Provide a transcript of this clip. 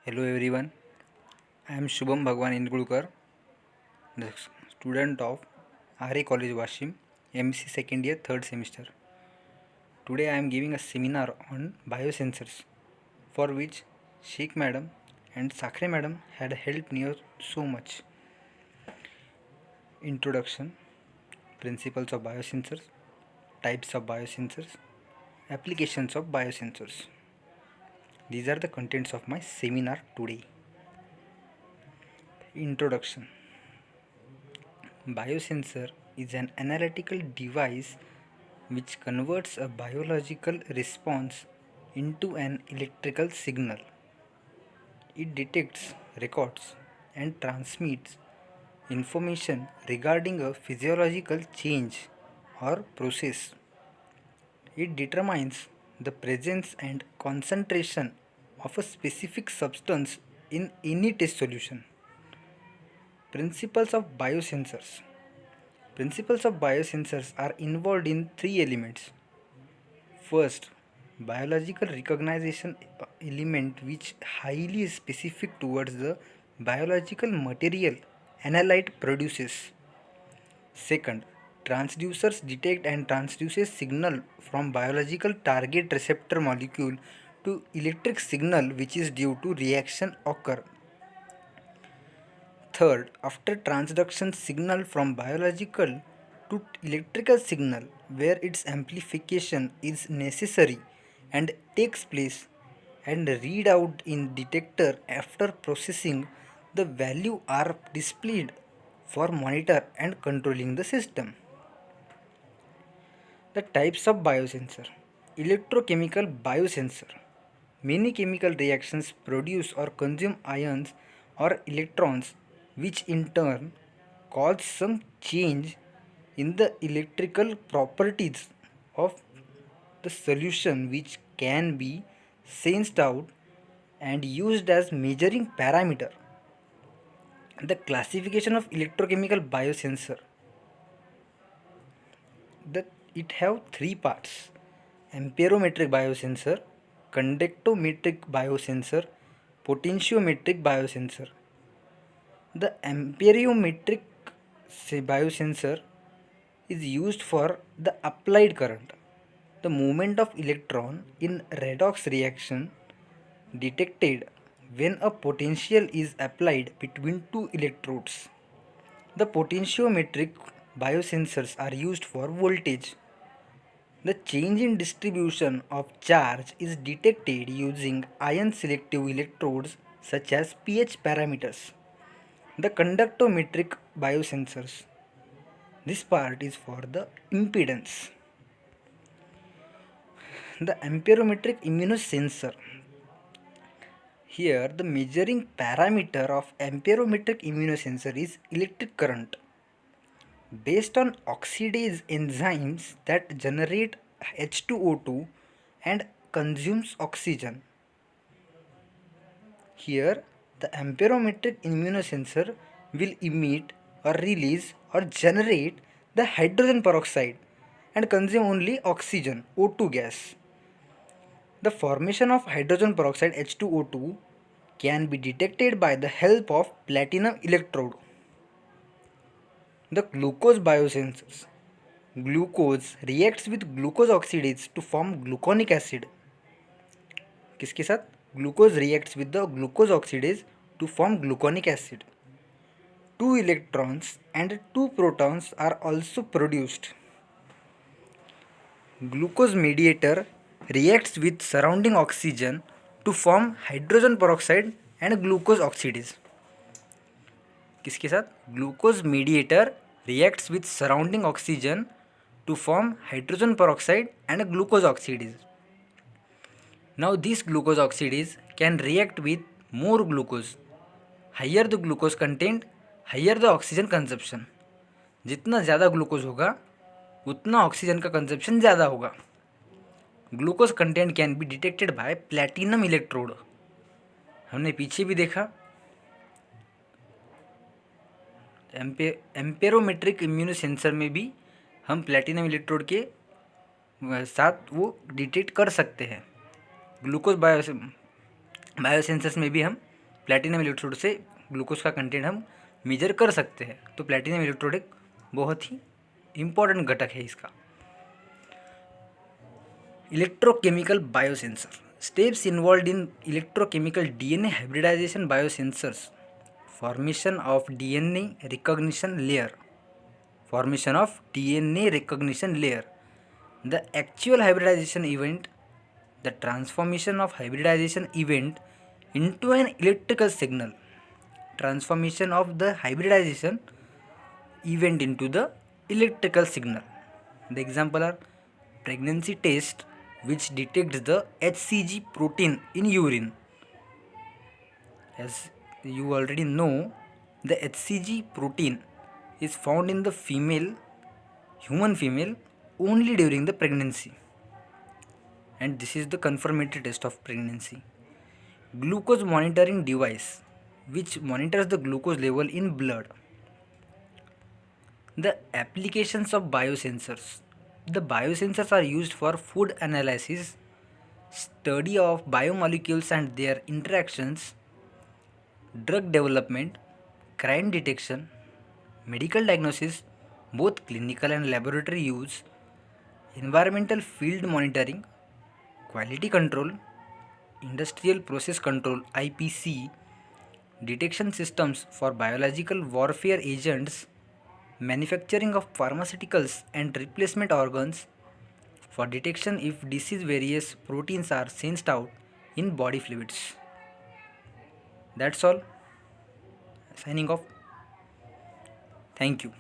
Hello everyone, I am Shubham Bhagwan Indgulkar, the student of RA College Washim, MC second year, third semester. Today I am giving a seminar on biosensors, for which Sheikh Madam and Sakre Madam had helped me out so much. Introduction, principles of biosensors, types of biosensors, applications of biosensors. These are the contents of my seminar today. Introduction. Biosensor is an analytical device which converts a biological response into an electrical signal. It detects, records, and transmits information regarding a physiological change or process. It determines the presence and concentration of a specific substance in any test solution. Principles of biosensors. Principles of biosensors are involved in three elements. First, biological recognition element which highly specific towards the biological material analyte produces. Second, transducers detect and transduces signal from biological target receptor molecule to electric signal which is due to reaction occur. Third, after transduction signal from biological to electrical signal where its amplification is necessary and takes place and read out in detector after processing the value are displayed for monitor and controlling the system. The types of biosensor. Electrochemical biosensor. Many chemical reactions produce or consume ions or electrons which in turn cause some change in the electrical properties of the solution which can be sensed out and used as measuring parameter. The classification of electrochemical biosensor. It have three parts: amperometric biosensor, conductometric biosensor, potentiometric biosensor. The amperometric biosensor is used for the applied current, the movement of electron in redox reaction detected when a potential is applied between two electrodes. The potentiometric biosensors are used for voltage. The change in distribution of charge is detected using ion selective electrodes such as pH parameters. The conductometric biosensors. This part is for the impedance. The amperometric immunosensor. Here the measuring parameter of amperometric immunosensor is electric current. Based on oxidase enzymes that generate H2O2 and consumes oxygen. Here, the amperometric immunosensor will emit or release or generate the hydrogen peroxide and consume only oxygen, O2 gas. The formation of hydrogen peroxide H2O2 can be detected by the help of platinum electrode. The glucose biosensors. Glucose reacts with glucose oxidase to form gluconic acid. किसके साथ? Glucose reacts with the glucose oxidase to form gluconic acid. 2 electrons and 2 protons are also produced. Glucose mediator reacts with surrounding oxygen to form hydrogen peroxide and glucose oxidase. किसके साथ? Glucose mediator reacts with surrounding oxygen to form hydrogen peroxide and glucose oxidase. Now this glucose oxidase can react with more glucose. Higher the glucose content, higher the oxygen consumption. जितना ज़्यादा glucose होगा उतना oxygen का consumption ज़्यादा होगा. Glucose content can be detected by platinum electrode. हमने पीछे भी देखा. एम्पेरोमेट्रिक इम्यूनोसेंसर में भी हम प्लैटिनम इलेक्ट्रोड के साथ वो डिटेक्ट कर सकते हैं. ग्लूकोज बायोसेंसर्स में भी हम प्लैटिनम इलेक्ट्रोड से ग्लूकोज का कंटेंट हम मेजर कर सकते हैं। तो प्लैटिनम इलेक्ट्रोड एक बहुत ही इम्पॉर्टेंट घटक है इसका। Electrochemical biosensor steps involve in electrochemical DNA hybridization biosensors formation of DNA recognition layer formation of DNA recognition layer, the actual hybridization event, the transformation of hybridization event into an electrical signal, transformation of the hybridization event into the electrical signal. The example are pregnancy test which detects the HCG protein in urine. As you already know, the HCG protein is found in the human female only during the pregnancy, and this is the confirmatory test of pregnancy. Glucose monitoring device which monitors the glucose level in blood. The applications of biosensors. The biosensors are used for food analysis, study of biomolecules and their interactions, drug development, crime detection, medical diagnosis, both clinical and laboratory use, environmental field monitoring, quality control, industrial process control IPC, detection systems for biological warfare agents, manufacturing of pharmaceuticals and replacement organs, for detection if disease various proteins are sensed out in body fluids. That's all. Signing off. Thank you.